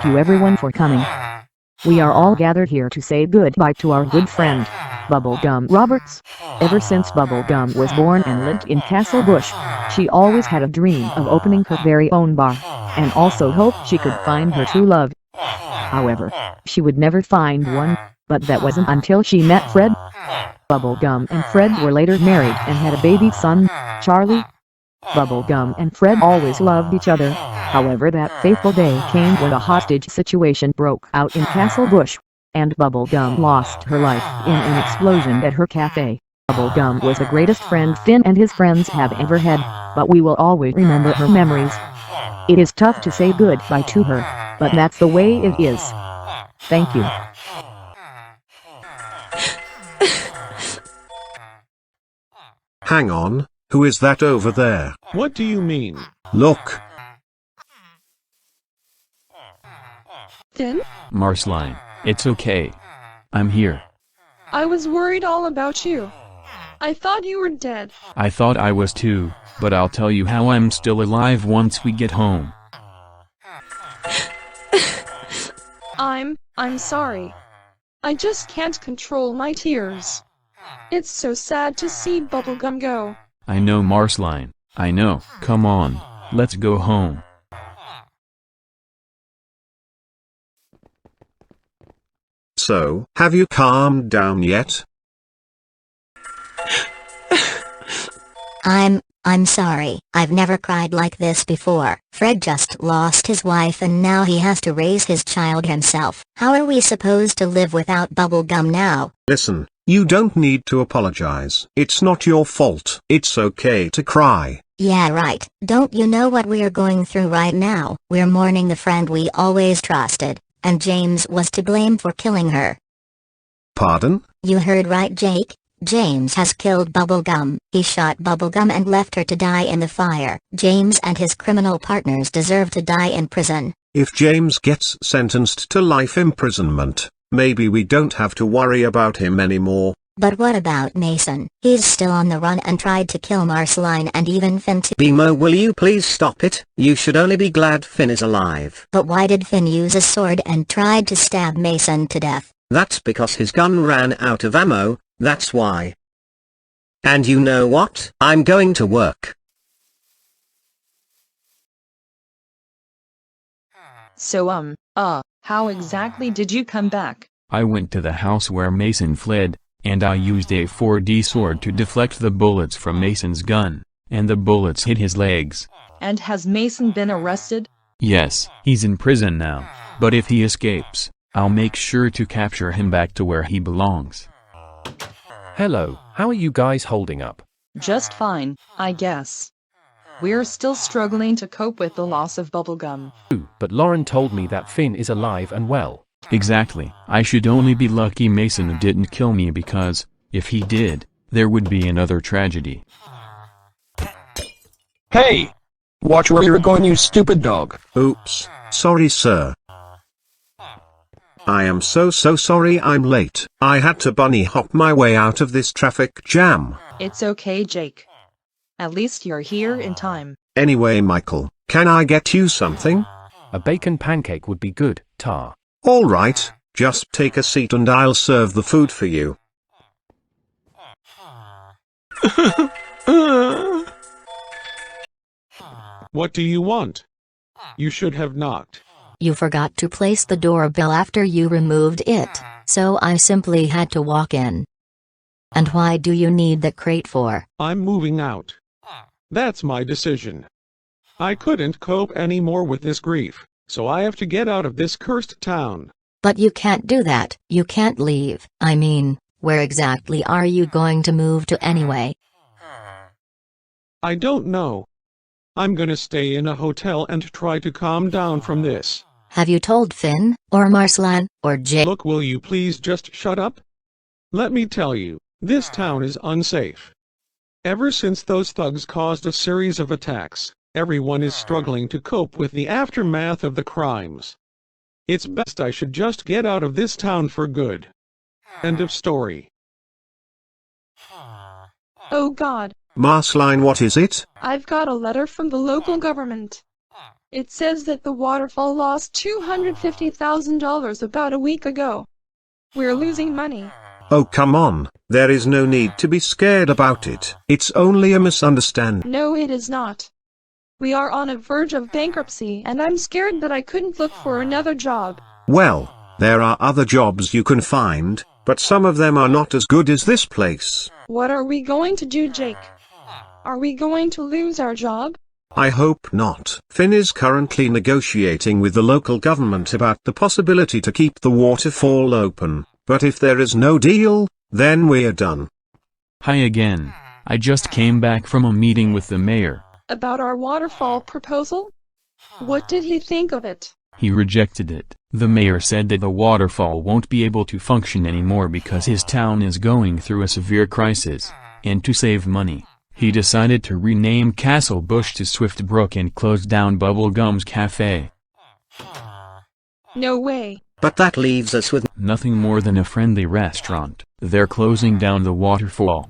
thank you everyone for coming. We are all gathered here to say goodbye to our good friend, Bubblegum Roberts. Ever since Bubblegum was born and lived in Castle Bush, she always had a dream of opening her very own bar, and also hoped she could find her true love. However, she would never find one, but that wasn't until she met Fred. Bubblegum and Fred were later married and had a baby son, Charlie. Bubblegum and Fred always loved each other. However, that fateful day came when a hostage situation broke out in Castle Bush, and Bubblegum lost her life in an explosion at her cafe. Bubblegum was the greatest friend Finn and his friends have ever had, but we will always remember her memories. It is tough to say goodbye to her, but that's the way it is. Thank you. Hang on, who is that over there? What do you mean? Look. Finn? Marceline, it's okay. I'm here. I was worried all about you. I thought you were dead. I thought I was too, but I'll tell you how I'm still alive once we get home. I'm sorry. I just can't control my tears. It's so sad to see Bubblegum go. I know, Marceline, I know. Come on, let's go home. So, have you calmed down yet? I'm sorry. I've never cried like this before. Fred just lost his wife and now he has to raise his child himself. How are we supposed to live without Bubblegum now? Listen, you don't need to apologize. It's not your fault. It's okay to cry. Yeah, right. Don't you know what we're going through right now? We're mourning the friend we always trusted, and James was to blame for killing her. Pardon? You heard right, Jake. James has killed Bubblegum. He shot Bubblegum and left her to die in the fire. James and his criminal partners deserve to die in prison. If James gets sentenced to life imprisonment, maybe we don't have to worry about him anymore. But what about Mason? He's still on the run and tried to kill Marceline and even Finn too. Bimo, will you please stop it? You should only be glad Finn is alive. But why did Finn use a sword and tried to stab Mason to death? That's because his gun ran out of ammo, that's why. And you know what? I'm going to work. So how exactly did you come back? I went to the house where Mason fled, and I used a 4D sword to deflect the bullets from Mason's gun, and the bullets hit his legs. And has Mason been arrested? Yes, he's in prison now, but if he escapes, I'll make sure to capture him back to where he belongs. Hello, how are you guys holding up? Just fine, I guess. We're still struggling to cope with the loss of Bubblegum. But Lauren told me that Finn is alive and well. Exactly. I should only be lucky Mason didn't kill me because, if he did, there would be another tragedy. Hey! Watch where you're going, you stupid dog. Oops, sorry sir. I am so sorry I'm late. I had to bunny hop my way out of this traffic jam. It's okay, Jake. At least you're here in time. Anyway, Michael, can I get you something? A bacon pancake would be good, Tar. All right, just take a seat and I'll serve the food for you. What do you want? You should have knocked. You forgot to place the doorbell after you removed it, so I simply had to walk in. And why do you need the crate for? I'm moving out. That's my decision. I couldn't cope anymore with this grief, so I have to get out of this cursed town. But you can't do that. You can't leave. I mean, where exactly are you going to move to anyway? I don't know. I'm gonna stay in a hotel and try to calm down from this. Have you told Finn, or Marceline, or Jake? Look, will you please just shut up? Let me tell you, this town is unsafe. Ever since those thugs caused a series of attacks, everyone is struggling to cope with the aftermath of the crimes. It's best I should just get out of this town for good. End of story. Oh God. Marceline, what is it? I've got a letter from the local government. It says that the waterfall lost $250,000 about a week ago. We're losing money. Oh come on, there is no need to be scared about it. It's only a misunderstanding. No, it is not. We are on a verge of bankruptcy and I'm scared that I couldn't look for another job. Well, there are other jobs you can find, but some of them are not as good as this place. What are we going to do, Jake? Are we going to lose our job? I hope not. Finn is currently negotiating with the local government about the possibility to keep the waterfall open, but if there is no deal, then we're done. Hi again. I just came back from a meeting with the mayor. About our waterfall proposal? What did he think of it? He rejected it. The mayor said that the waterfall won't be able to function anymore because his town is going through a severe crisis, and to save money, he decided to rename Castle Bush to Swift Brook and close down Bubblegum's cafe. No way. But that leaves us with Nothing more than a friendly restaurant. They're closing down the waterfall.